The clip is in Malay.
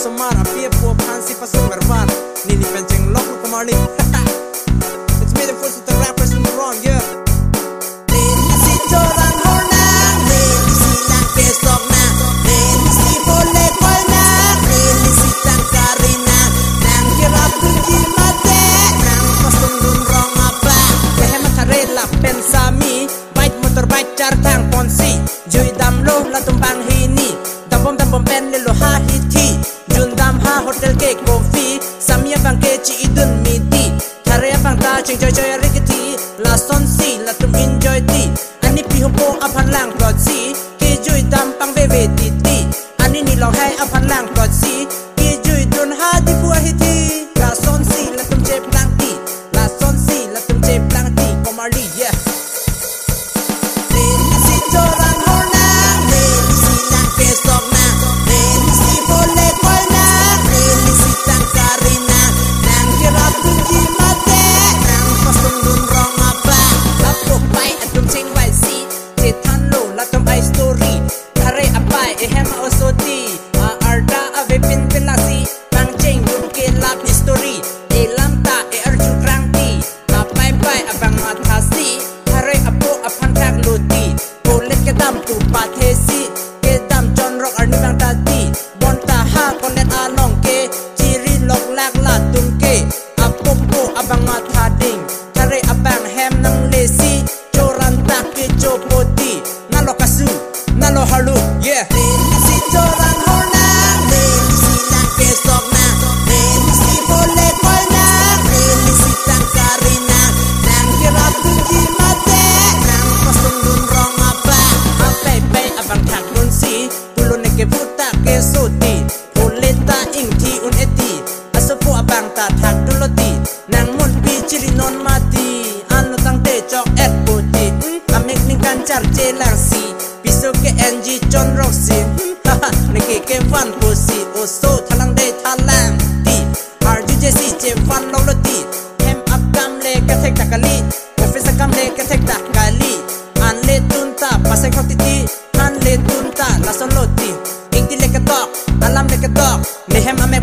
samar apia po pansi pasung garban nini penceng lok lu kemari. It's made of force with the rappers in the wrong, yeah. Nini si jorang hornang, nini si lang pesok na, nini si boleh koi na, nini si tangkarina, nang kirap kunci mate, nang pasung dun rong apa. Kehemat harela pensami, bait motor bait car tang ponsi, jui dam lo la tumpang hini. Dambom pen le lo ha hiti jun dam ha hotel ke coffee samia bang ke chi idun miti thare bang ta ching joy rikiti la son si la tum enjoy ti ani pi ho po aphan lang plot si ke jui dam pang ve ve ti ti ani ni long hai aphan lang plot si ke jui dun ha di pu hiti la son si la tum che plang ti la son si la tum che plang ti komali yeah. Nini si jorang hornang nini si lang pesok na nini si boleh koi na nini si tangkarina nang kirap kunci mate nang pasung dun rong apa lapok pai atum ching wai si je than lo la tum ai story thare apai e hema osoti arda ave pin pelasi bang ching dum ke lap story e lamta e arju krangti apai pai abang mathasi thare apo aphan thak loti bolet ke dam tu pathesi ke dam jon rock arni bang tati bonta ha konet along ke chiri lok lak la tum ke apopo abang mathading thare abang hem nang lesi joran tak ke chopoti nalo kasu nalo halu yeah. Nini si joran hornang nini si lang pesok na nini si boleh koi na nini si tangkarina nang kirap kunci mate nang pasung dun rong apa apai pai abang thak dun si pulun ke puta ke soti poleta ing ti un eti asopo abang ta thak duloti nang mon pi chili non mati anu tang te chok et poti amek ning kan char je lang si piso ke ng chon rock si haha neke ke fan posi oso thalang de thalang ti arju je si che fan loloti hem up kam le ka thek takali office kam le ka thek takali an le tunta pasai khotiti an le tunta la son loti ing ti le ka tok alam le ka tok me hem ame